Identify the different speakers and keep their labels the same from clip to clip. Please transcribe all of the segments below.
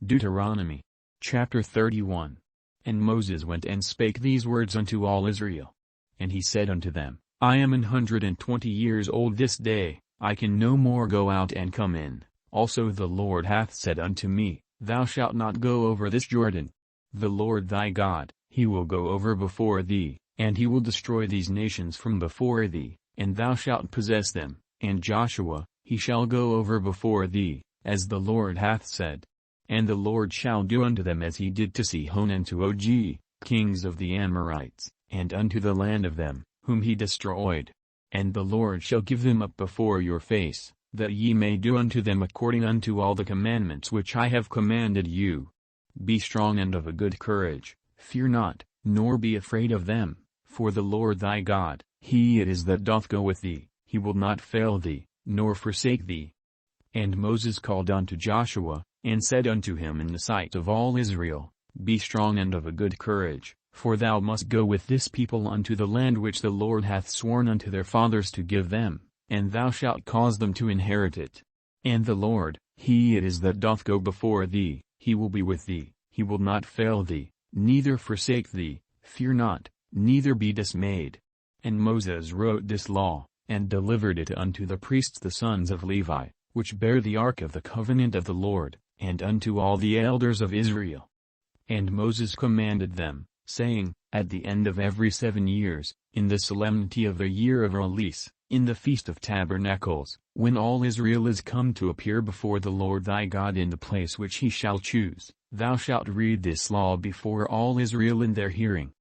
Speaker 1: Deuteronomy chapter 31. And Moses went and spake these words unto all Israel. And he said unto them, I am 120 years old this day, I can no more go out and come in. Also the Lord hath said unto me, Thou shalt not go over this Jordan. The Lord thy God, he will go over before thee, and he will destroy these nations from before thee, and thou shalt possess them. And Joshua, he shall go over before thee, as the Lord hath said. And the Lord shall do unto them as he did to Sihon and to Og, kings of the Amorites, and unto the land of them, whom he destroyed. And the Lord shall give them up before your face, that ye may do unto them according unto all the commandments which I have commanded you. Be strong and of a good courage, fear not, nor be afraid of them, for the Lord thy God, he it is that doth go with thee, he will not fail thee, nor forsake thee. And Moses called unto Joshua, and said unto him in the sight of all Israel, Be strong and of a good courage, for thou must go with this people unto the land which the Lord hath sworn unto their fathers to give them, and thou shalt cause them to inherit it. And the Lord, he it is that doth go before thee, he will be with thee, he will not fail thee, neither forsake thee, fear not, neither be dismayed. And Moses wrote this law, and delivered it unto the priests the sons of Levi, which bear the ark of the covenant of the Lord, and unto all the elders of Israel. And Moses commanded them, saying, At the end of every 7 years, in the solemnity of the year of release, in the feast of tabernacles, when all Israel is come to appear before the Lord thy God in the place which he shall choose, thou shalt read this law before all Israel in their hearing.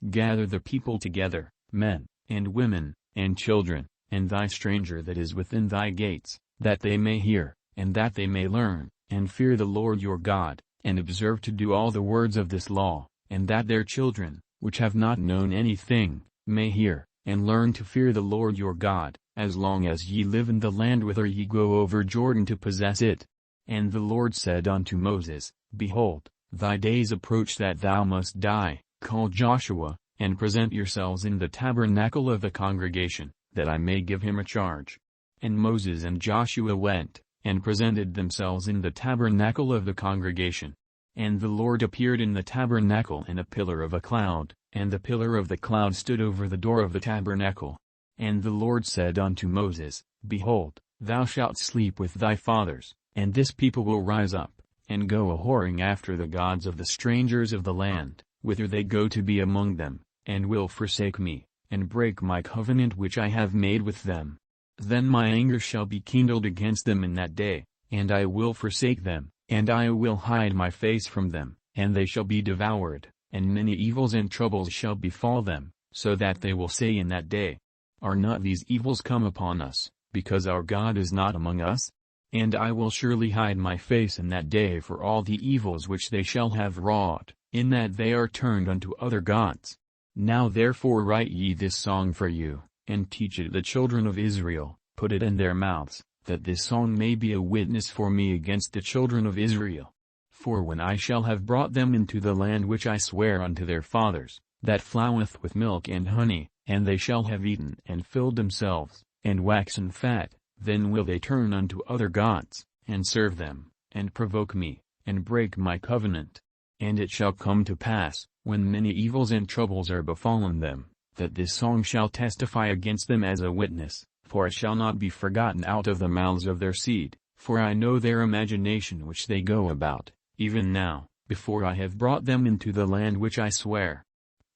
Speaker 1: Gather the people together, men, and women, and children, and thy stranger that is within thy gates, that they may hear, and that they may learn, and fear the Lord your God, and observe to do all the words of this law, and that their children, which have not known anything, may hear, and learn to fear the Lord your God, as long as ye live in the land whither ye go over Jordan to possess it. And the Lord said unto Moses, Behold, thy days approach that thou must die. Call Joshua, and present yourselves in the tabernacle of the congregation, that I may give him a charge. And Moses and Joshua went, and presented themselves in the tabernacle of the congregation. And the Lord appeared in the tabernacle in a pillar of a cloud, and the pillar of the cloud stood over the door of the tabernacle. And the Lord said unto Moses, Behold, thou shalt sleep with thy fathers, and this people will rise up, and go a-whoring after the gods of the strangers of the land, whither they go to be among them, and will forsake me, and break my covenant which I have made with them. Then my anger shall be kindled against them in that day, and I will forsake them, and I will hide my face from them, and they shall be devoured, and many evils and troubles shall befall them, so that they will say in that day, Are not these evils come upon us, because our God is not among us? And I will surely hide my face in that day for all the evils which they shall have wrought, in that they are turned unto other gods. Now therefore write ye this song for you, and teach it the children of Israel, put it in their mouths, that this song may be a witness for me against the children of Israel. For when I shall have brought them into the land which I swear unto their fathers, that floweth with milk and honey, and they shall have eaten and filled themselves, and waxen fat, then will they turn unto other gods, and serve them, and provoke me, and break my covenant. And it shall come to pass, when many evils and troubles are befallen them, that this song shall testify against them as a witness, for it shall not be forgotten out of the mouths of their seed, for I know their imagination which they go about, even now, before I have brought them into the land which I swear.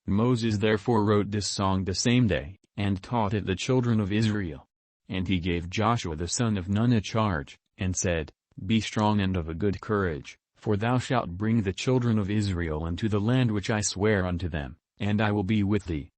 Speaker 1: Moses therefore wrote this song the same day, and taught it the children of Israel. And he gave Joshua the son of Nun a charge, and said, Be strong and of a good courage, for thou shalt bring the children of Israel into the land which I swear unto them, and I will be with thee.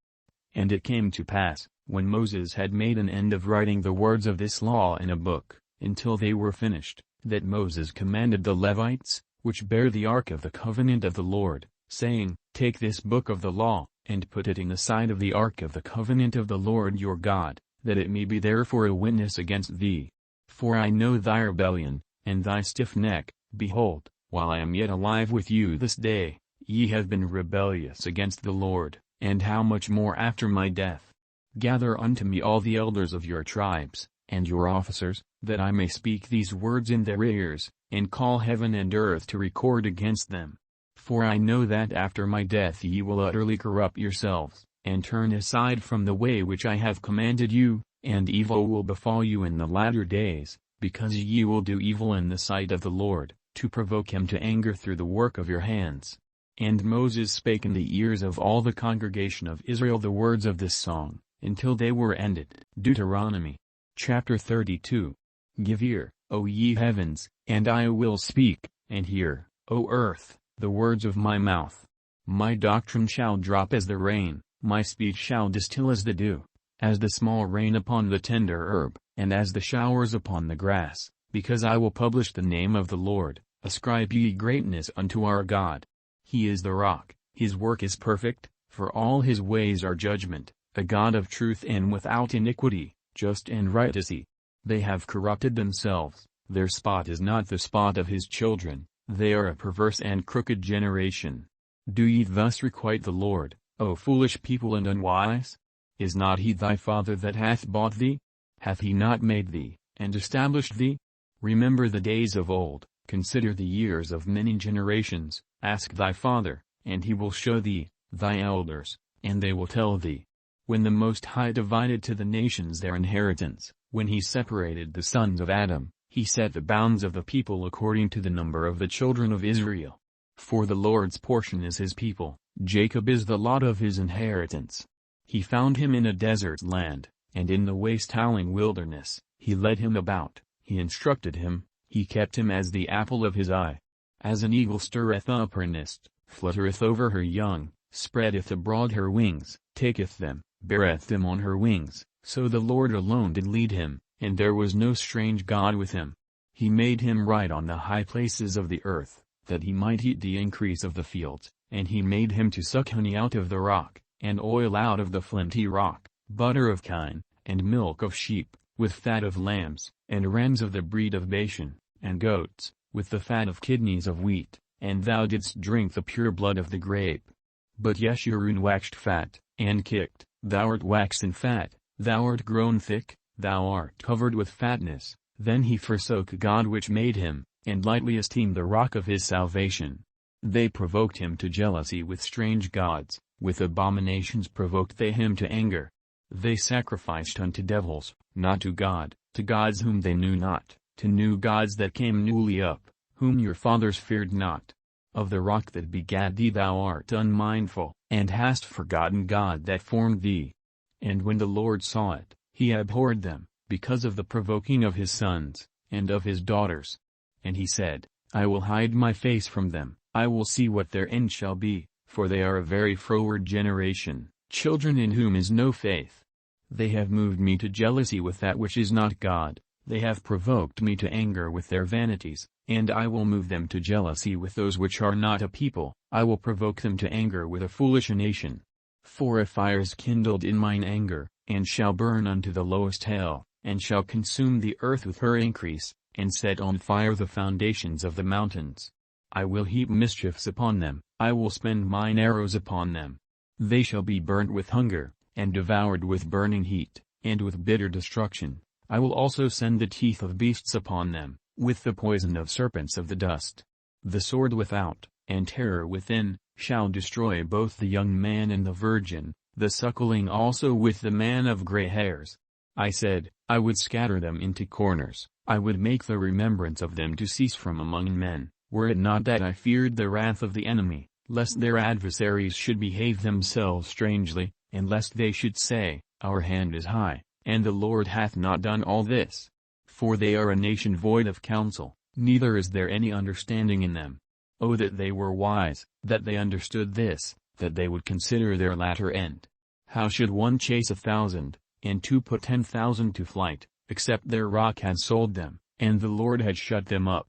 Speaker 1: And it came to pass, when Moses had made an end of writing the words of this law in a book, until they were finished, that Moses commanded the Levites, which bear the ark of the covenant of the Lord, saying, Take this book of the law, and put it in the side of the ark of the covenant of the Lord your God, that it may be there for a witness against thee. For I know thy rebellion, and thy stiff neck. Behold, while I am yet alive with you this day, ye have been rebellious against the Lord, and how much more after my death. Gather unto me all the elders of your tribes, and your officers, that I may speak these words in their ears, and call heaven and earth to record against them. For I know that after my death ye will utterly corrupt yourselves, and turn aside from the way which I have commanded you, and evil will befall you in the latter days, because ye will do evil in the sight of the Lord, to provoke him to anger through the work of your hands. And Moses spake in the ears of all the congregation of Israel the words of this song, until they were ended. Deuteronomy chapter 32. Give ear, O ye heavens, and I will speak, and hear, O earth, the words of my mouth. My doctrine shall drop as the rain, my speech shall distill as the dew, as the small rain upon the tender herb, and as the showers upon the grass, because I will publish the name of the Lord. Ascribe ye greatness unto our God. He is the rock, his work is perfect, for all his ways are judgment, a God of truth and without iniquity, just and right is he. They have corrupted themselves, their spot is not the spot of his children, they are a perverse and crooked generation. Do ye thus requite the Lord, O foolish people and unwise? Is not he thy father that hath bought thee? Hath he not made thee, and established thee? Remember the days of old, consider the years of many generations, ask thy father, and he will show thee, thy elders, and they will tell thee. When the Most High divided to the nations their inheritance, when he separated the sons of Adam, he set the bounds of the people according to the number of the children of Israel. For the Lord's portion is his people, Jacob is the lot of his inheritance. He found him in a desert land, and in the waste-howling wilderness, he led him about, he instructed him, he kept him as the apple of his eye. As an eagle stirreth up her nest, fluttereth over her young, spreadeth abroad her wings, taketh them, beareth them on her wings, so the Lord alone did lead him, and there was no strange God with him. He made him ride on the high places of the earth, that he might eat the increase of the fields, and he made him to suck honey out of the rock, and oil out of the flinty rock, butter of kine, and milk of sheep, with fat of lambs, and rams of the breed of Bashan, and goats, with the fat of kidneys of wheat, and thou didst drink the pure blood of the grape. But Yeshurun waxed fat, and kicked, thou art waxen fat, thou art grown thick, thou art covered with fatness. Then he forsook God which made him, and lightly esteemed the rock of his salvation. They provoked him to jealousy with strange gods, with abominations provoked they him to anger. They sacrificed unto devils, not to God, to gods whom they knew not, to new gods that came newly up, whom your fathers feared not. Of the rock that begat thee thou art unmindful, and hast forgotten God that formed thee. And when the Lord saw it, he abhorred them, because of the provoking of his sons, and of his daughters. And he said, I will hide my face from them, I will see what their end shall be, for they are a very froward generation, children in whom is no faith. They have moved me to jealousy with that which is not God, they have provoked me to anger with their vanities, and I will move them to jealousy with those which are not a people, I will provoke them to anger with a foolish nation. For a fire is kindled in mine anger, and shall burn unto the lowest hell, and shall consume the earth with her increase, and set on fire the foundations of the mountains. I will heap mischiefs upon them, I will spend mine arrows upon them. They shall be burnt with hunger, and devoured with burning heat, and with bitter destruction. I will also send the teeth of beasts upon them, with the poison of serpents of the dust. The sword without, and terror within, shall destroy both the young man and the virgin, the suckling also with the man of gray hairs. I said, I would scatter them into corners, I would make the remembrance of them to cease from among men, were it not that I feared the wrath of the enemy, lest their adversaries should behave themselves strangely, and lest they should say, Our hand is high, and the Lord hath not done all this. For they are a nation void of counsel, neither is there any understanding in them. Oh that they were wise, that they understood this, that they would consider their latter end. How should one chase 1,000, and two put 10,000 to flight, except their rock had sold them, and the Lord had shut them up?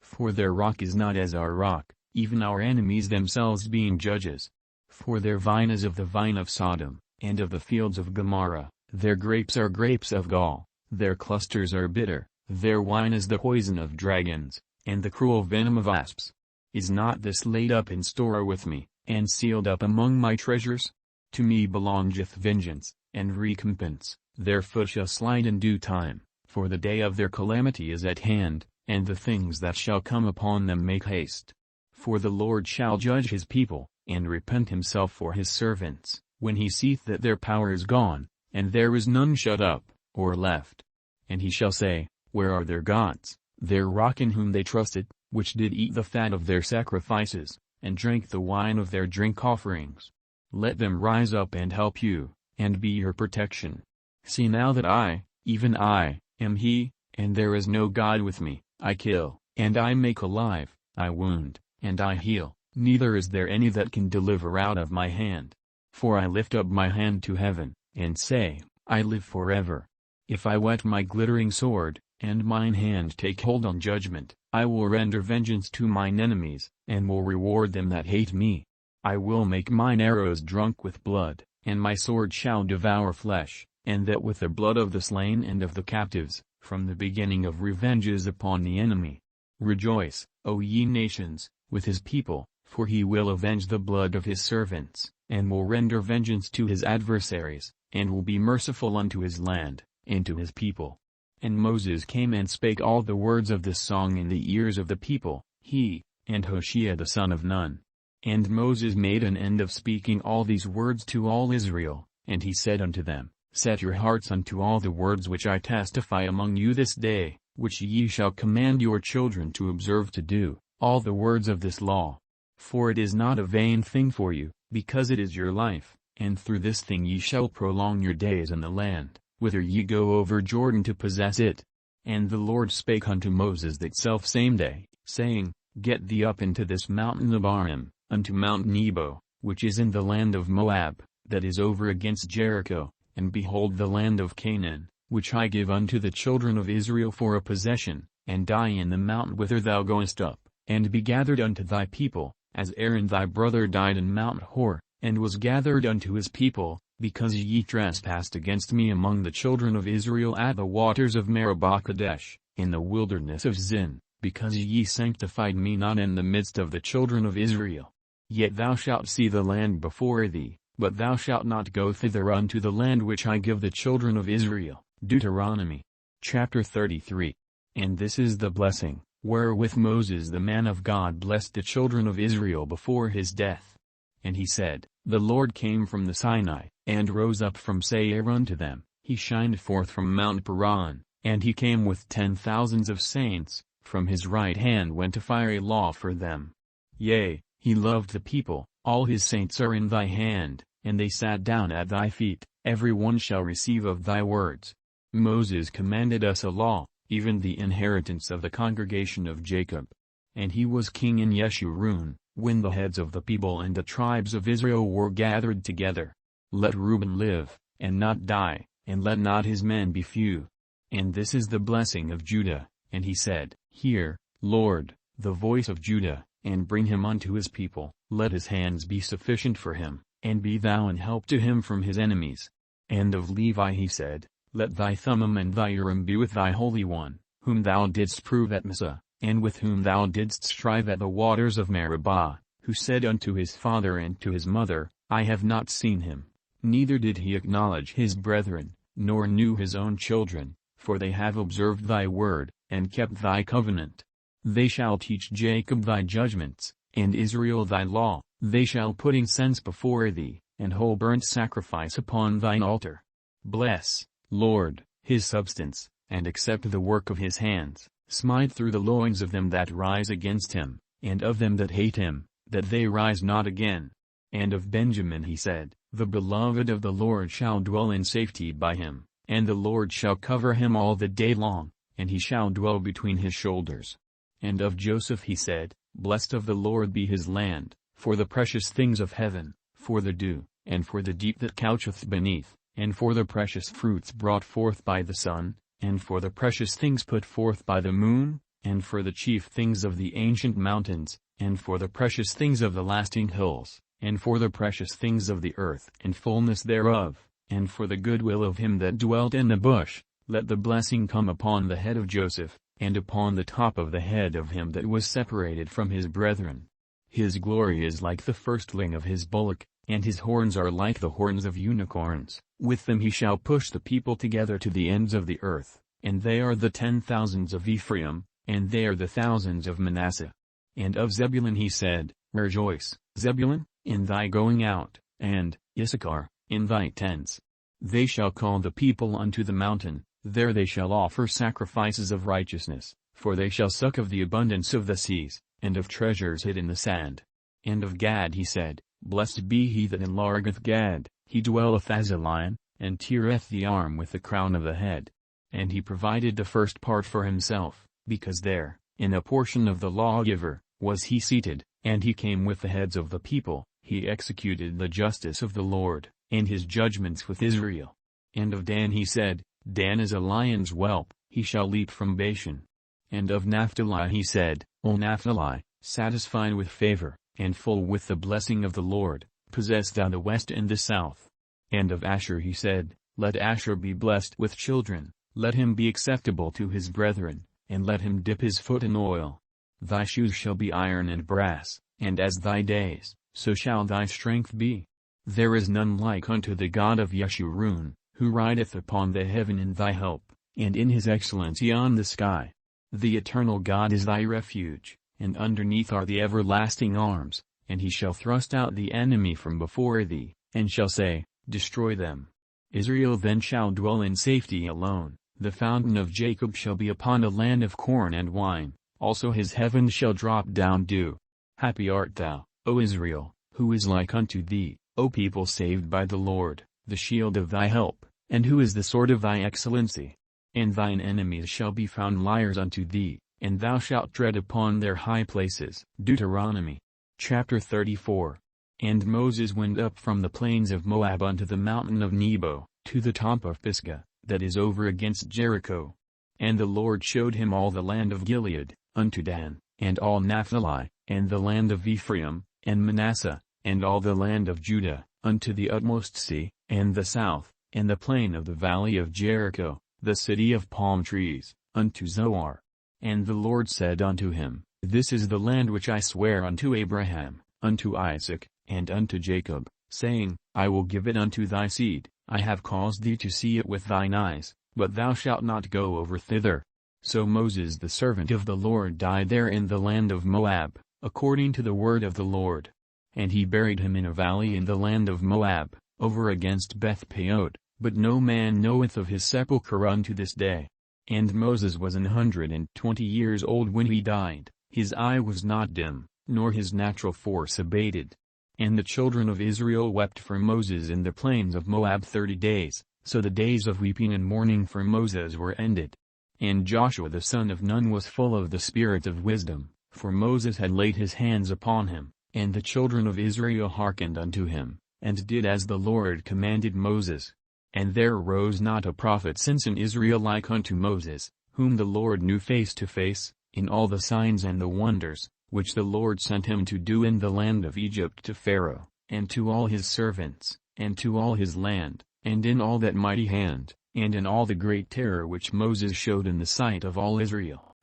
Speaker 1: For their rock is not as our rock, even our enemies themselves being judges. For their vine is of the vine of Sodom, and of the fields of Gomorrah, their grapes are grapes of gall, their clusters are bitter, their wine is the poison of dragons, and the cruel venom of asps. Is not this laid up in store with me, and sealed up among my treasures? To me belongeth vengeance, and recompense, their foot shall slide in due time, for the day of their calamity is at hand, and the things that shall come upon them make haste. For the Lord shall judge his people, and repent himself for his servants, when he seeth that their power is gone, and there is none shut up, or left. And he shall say, Where are their gods, their rock in whom they trusted, which did eat the fat of their sacrifices, and drank the wine of their drink offerings? Let them rise up and help you, and be your protection. See now that I, even I, am he, and there is no God with me. I kill, and I make alive, I wound, and I heal, neither is there any that can deliver out of my hand. For I lift up my hand to heaven, and say, I live forever. If I whet my glittering sword, and mine hand take hold on judgment, I will render vengeance to mine enemies, and will reward them that hate me. I will make mine arrows drunk with blood, and my sword shall devour flesh, and that with the blood of the slain and of the captives, from the beginning of revenges upon the enemy. Rejoice, O ye nations, with his people, for he will avenge the blood of his servants, and will render vengeance to his adversaries, and will be merciful unto his land, and to his people. And Moses came and spake all the words of this song in the ears of the people, he, and Hoshea the son of Nun. And Moses made an end of speaking all these words to all Israel, and he said unto them, Set your hearts unto all the words which I testify among you this day, which ye shall command your children to observe to do, all the words of this law. For it is not a vain thing for you, because it is your life, and through this thing ye shall prolong your days in the land, whither ye go over Jordan to possess it. And the Lord spake unto Moses that selfsame day, saying, Get thee up into this mountain of Arim, unto Mount Nebo, which is in the land of Moab, that is over against Jericho, and behold the land of Canaan, which I give unto the children of Israel for a possession, and die in the mountain whither thou goest up, and be gathered unto thy people, as Aaron thy brother died in Mount Hor, and was gathered unto his people, because ye trespassed against me among the children of Israel at the waters of Meribah Kadesh, in the wilderness of Zin, because ye sanctified me not in the midst of the children of Israel. Yet thou shalt see the land before thee, but thou shalt not go thither unto the land which I give the children of Israel. Deuteronomy. Chapter 33. And this is the blessing, wherewith Moses the man of God blessed the children of Israel before his death. And he said, The Lord came from the Sinai, and rose up from Seir unto them, he shined forth from Mount Paran, and he came with 10,000s of saints, from his right hand went a fiery law for them. Yea, he loved the people, all his saints are in thy hand, and they sat down at thy feet, every one shall receive of thy words. Moses commanded us a law, even the inheritance of the congregation of Jacob. And he was king in Yeshurun, when the heads of the people and the tribes of Israel were gathered together. Let Reuben live, and not die, and let not his men be few. And this is the blessing of Judah. And he said, Hear, Lord, the voice of Judah, and bring him unto his people, let his hands be sufficient for him, and be thou an help to him from his enemies. And of Levi he said, Let thy Thummim and thy Urim be with thy Holy One, whom thou didst prove at Massah, and with whom thou didst strive at the waters of Meribah, who said unto his father and to his mother, I have not seen him, neither did he acknowledge his brethren, nor knew his own children, for they have observed thy word, and kept thy covenant. They shall teach Jacob thy judgments, and Israel thy law. They shall put incense before thee, and whole burnt sacrifice upon thine altar. Bless, Lord, his substance, and accept the work of his hands. Smite through the loins of them that rise against him, and of them that hate him, that they rise not again. And of Benjamin he said, The beloved of the Lord shall dwell in safety by him, and the Lord shall cover him all the day long, and he shall dwell between his shoulders. And of Joseph he said, Blessed of the Lord be his land, for the precious things of heaven, for the dew, and for the deep that coucheth beneath, and for the precious fruits brought forth by the sun, and for the precious things put forth by the moon, and for the chief things of the ancient mountains, and for the precious things of the lasting hills, and for the precious things of the earth and fullness thereof, and for the goodwill of him that dwelt in the bush. Let the blessing come upon the head of Joseph, and upon the top of the head of him that was separated from his brethren. His glory is like the firstling of his bullock, and his horns are like the horns of unicorns. With them he shall push the people together to the ends of the earth, and they are the 10,000s of Ephraim, and they are the thousands of Manasseh. And of Zebulun he said, Rejoice, Zebulun, in thy going out, and, Issachar, in thy tents. They shall call the people unto the mountain, there they shall offer sacrifices of righteousness, for they shall suck of the abundance of the seas, and of treasures hid in the sand. And of Gad he said, Blessed be he that enlargeth Gad, he dwelleth as a lion, and teareth the arm with the crown of the head. And he provided the first part for himself, because there, in a portion of the lawgiver, was he seated, and he came with the heads of the people, he executed the justice of the Lord, and his judgments with Israel. And of Dan he said, Dan is a lion's whelp, he shall leap from Bashan. And of Naphtali he said, O Naphtali, satisfied with favor, and full with the blessing of the Lord, possess thou the west and the south. And of Asher he said, Let Asher be blessed with children, let him be acceptable to his brethren, and let him dip his foot in oil. Thy shoes shall be iron and brass, and as thy days, so shall thy strength be. There is none like unto the God of Yeshurun, who rideth upon the heaven in thy help, and in his excellency on the sky. The eternal God is thy refuge, and underneath are the everlasting arms, and he shall thrust out the enemy from before thee, and shall say, Destroy them. Israel then shall dwell in safety alone, the fountain of Jacob shall be upon a land of corn and wine, also his heavens shall drop down dew. Happy art thou, O Israel, who is like unto thee, O people saved by the Lord, the shield of thy help, and who is the sword of thy excellency. And thine enemies shall be found liars unto thee, and thou shalt tread upon their high places. Deuteronomy. Chapter 34. And Moses went up from the plains of Moab unto the mountain of Nebo, to the top of Pisgah, that is over against Jericho. And the Lord showed him all the land of Gilead, unto Dan, and all Naphtali, and the land of Ephraim, and Manasseh, and all the land of Judah, unto the utmost sea, and the south, and the plain of the valley of Jericho, the city of palm trees, unto Zoar. And the Lord said unto him, This is the land which I swear unto Abraham, unto Isaac, and unto Jacob, saying, I will give it unto thy seed. I have caused thee to see it with thine eyes, but thou shalt not go over thither. So Moses the servant of the Lord died there in the land of Moab, according to the word of the Lord. And he buried him in a valley in the land of Moab, over against Beth-peot, but no man knoweth of his sepulchre unto this day. And Moses was 120 years old when he died, his eye was not dim, nor his natural force abated. And the children of Israel wept for Moses in the plains of Moab 30 days, so the days of weeping and mourning for Moses were ended. And Joshua the son of Nun was full of the spirit of wisdom, for Moses had laid his hands upon him, and the children of Israel hearkened unto him, and did as the Lord commanded Moses. And there arose not a prophet since in Israel like unto Moses, whom the Lord knew face to face, in all the signs and the wonders, which the Lord sent him to do in the land of Egypt to Pharaoh, and to all his servants, and to all his land, and in all that mighty hand, and in all the great terror which Moses showed in the sight of all Israel.